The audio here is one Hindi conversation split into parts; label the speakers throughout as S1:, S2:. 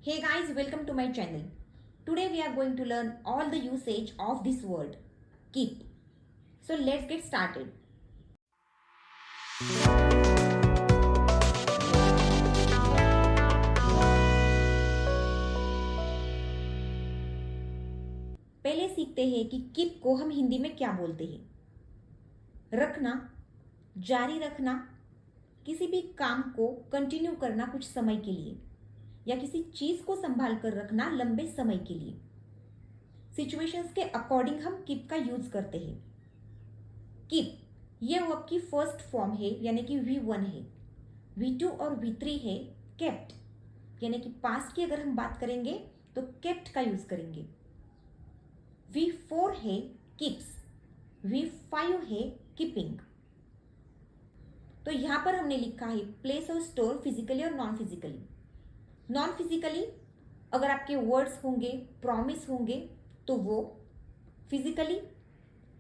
S1: Hey guys, welcome to my channel. Today we are going to learn all the usage of this word, keep. So let's get started. पहले सीखते हैं कि keep को हम हिंदी में क्या बोलते हैं। रखना, जारी रखना, किसी भी काम को कंटिन्यू करना कुछ समय के लिए या किसी चीज को संभाल कर रखना लंबे समय के लिए। सिचुएशंस के अकॉर्डिंग हम कीप का यूज करते हैं। कीप ये वर्ब की फर्स्ट फॉर्म है यानी कि V1 है। V2 और V3 है केप्ट, यानी कि पास्ट की अगर हम बात करेंगे तो केप्ट का यूज करेंगे। V4 है कीप्स, V5 है कीपिंग। तो यहां पर हमने लिखा है प्लेस और स्टोर फिजिकली और नॉन फिजिकली। नॉन फिजिकली अगर आपके वर्ड्स होंगे, प्रॉमिस होंगे तो वो फिजिकली।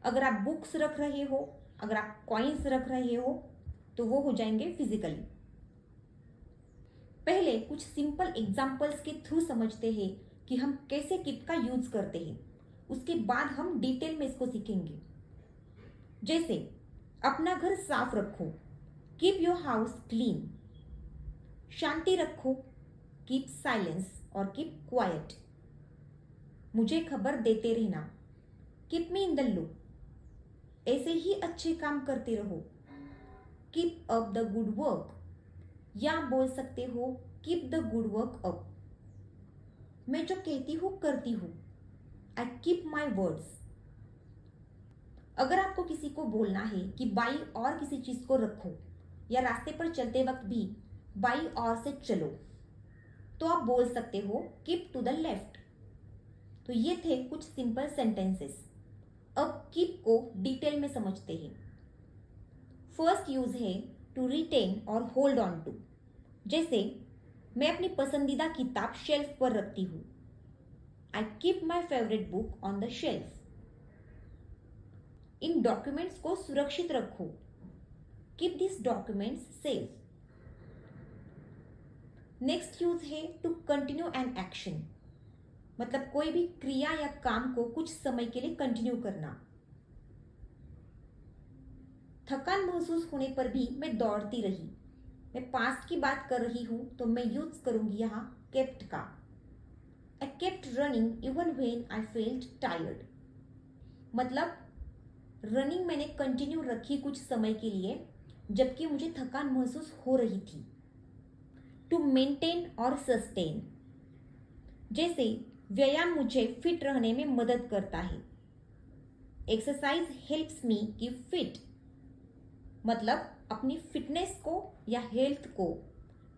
S1: अगर आप बुक्स रख रहे हो, अगर आप कॉइन्स रख रहे हो तो वो हो जाएंगे फिजिकली। पहले कुछ सिंपल एग्जांपल्स के थ्रू समझते हैं कि हम कैसे कीप का यूज करते हैं, उसके बाद हम डिटेल में इसको सीखेंगे। जैसे अपना घर साफ रखो, कीप योर हाउस क्लीन। शांति रखो, कीप साइलेंस और कीप क्वाइट। मुझे खबर देते रहना, keep me in the loop. ऐसे ही अच्छे काम करते रहो, keep up the good work. या बोल सकते हो keep the good work up. मैं जो कहती हूं करती हूं, आई कीप माई वर्ड्स। अगर आपको किसी को बोलना है कि बाई और किसी चीज को रखो या रास्ते पर चलते वक्त भी बाई और से चलो, तो आप बोल सकते हो कीप टू द लेफ्ट। तो ये थे कुछ सिंपल सेंटेंसेस। अब कीप को डिटेल में समझते हैं। फर्स्ट यूज है टू रिटेन और होल्ड ऑन टू। जैसे मैं अपनी पसंदीदा किताब शेल्फ पर रखती हूं, I keep my favourite book on the shelf. In documents को सुरक्षित रखो, keep this documents safe. Next use है टू कंटिन्यू एन एक्शन, मतलब कोई भी क्रिया या काम को कुछ समय के लिए कंटिन्यू करना। थकान महसूस होने पर भी मैं दौड़ती रही। मैं पास्ट की बात कर रही हूं तो मैं यूज करूंगी यहां केप्ट का। I kept running even when I felt tired, मतलब रनिंग मैंने कंटिन्यू रखी कुछ समय के लिए जबकि मुझे थकान महसूस हो रही थी। टू मेंटेन और सस्टेन, जैसे व्यायाम मुझे फिट रहने में मदद करता है। Exercise helps me keep fit, मतलब अपनी फिटनेस को या हेल्थ को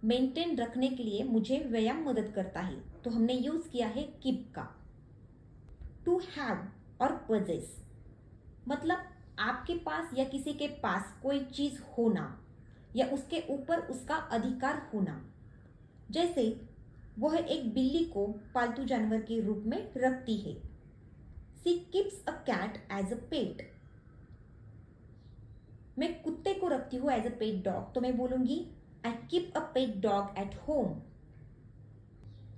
S1: मेंटेन रखने के लिए मुझे व्यायाम मदद करता है। तो हमने यूज किया है कीप का। टू हैव और पोजेस, मतलब आपके पास या किसी के पास कोई चीज होना या उसके ऊपर उसका अधिकार होना। जैसे वह एक बिल्ली को पालतू जानवर के रूप में रखती है। She keeps a cat as a pet. मैं कुत्ते को रखती हूं एज अ पेट डॉग, तो मैं बोलूंगी I keep a pet dog at home.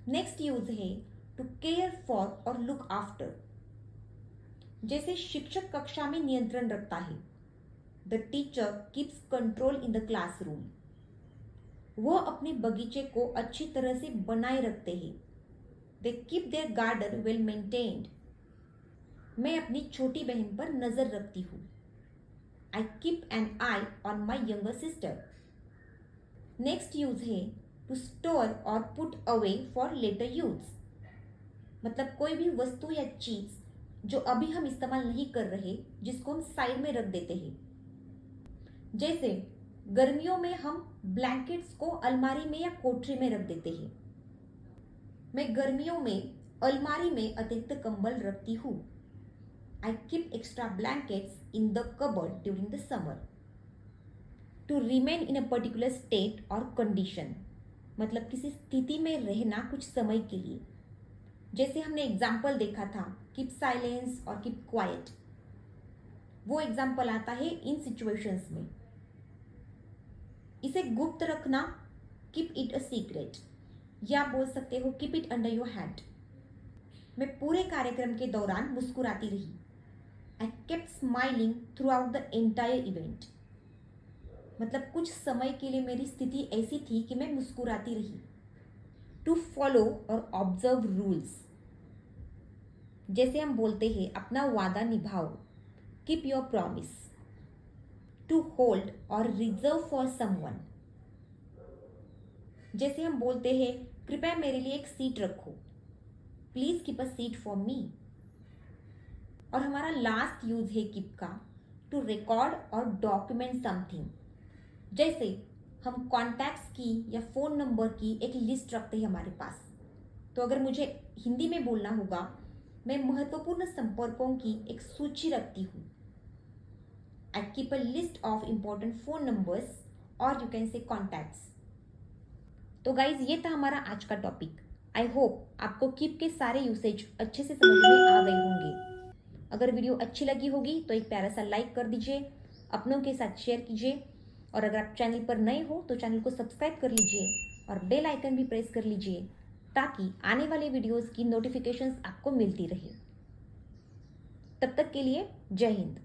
S1: Next use है टू केयर फॉर और लुक आफ्टर। जैसे शिक्षक कक्षा में नियंत्रण रखता है, the teacher keeps control in the classroom. वह अपने बगीचे को अच्छी तरह से बनाए रखते हैं, they keep their garden well maintained. मैं अपनी छोटी बहन पर नजर रखती हूँ, I keep an eye on my younger sister. Next use है टू स्टोर और put away for later use, मतलब कोई भी वस्तु या चीज जो अभी हम इस्तेमाल नहीं कर रहे, जिसको हम साइड में रख देते हैं। जैसे गर्मियों में हम ब्लैंकेट्स को अलमारी में या कोठरी में रख देते हैं। मैं गर्मियों में अलमारी में अतिरिक्त कंबल रखती हूँ, I keep extra blankets in the cupboard during the summer. To remain in a particular state और कंडीशन, मतलब किसी स्थिति में रहना कुछ समय के लिए। जैसे हमने एग्जाम्पल देखा था कीप साइलेंस और कीप क्वाइट, वो एग्जाम्पल आता है इन सिचुएशंस में। इसे गुप्त रखना, कीप इट अ सीक्रेट, या आप बोल सकते हो keep it under your hand. मैं पूरे कार्यक्रम के दौरान मुस्कुराती रही। I kept smiling through out the entire event. मतलब कुछ समय के लिए मेरी स्थिति ऐसी थी कि मैं मुस्कुराती रही। टू फॉलो और ऑब्जर्व रूल्स, जैसे हम बोलते हैं अपना वादा निभाओ, keep your promise. To hold और रिजर्व फॉर समवन, जैसे हम बोलते हैं कृपया मेरे लिए एक सीट रखो, please keep a seat for me. और हमारा लास्ट यूज है कीप का, टू रिकॉर्ड और डॉक्यूमेंट समथिंग। जैसे हम कॉन्टैक्ट्स की या फोन नंबर की एक लिस्ट रखते हैं हमारे पास, तो अगर मुझे हिंदी में बोलना होगा, मैं महत्वपूर्ण संपर्कों की एक सूची रखती हूँ। I keep a list of important phone numbers और यू कैन से कॉन्टैक्ट्स। तो गाइज ये था हमारा आज का टॉपिक। आई होप आपको कीप के सारे यूसेज अच्छे से समझ में आ गए होंगे। अगर वीडियो अच्छी लगी होगी तो एक प्यारा सा लाइक कर दीजिए, अपनों के साथ शेयर कीजिए, और अगर आप चैनल पर नए हो तो चैनल को सब्सक्राइब कर लीजिए और बेल आइकन भी प्रेस कर लीजिए, ताकि आने वाले वीडियोस की नोटिफिकेशंस आपको मिलती रहे। तब तक के लिए जय हिंद।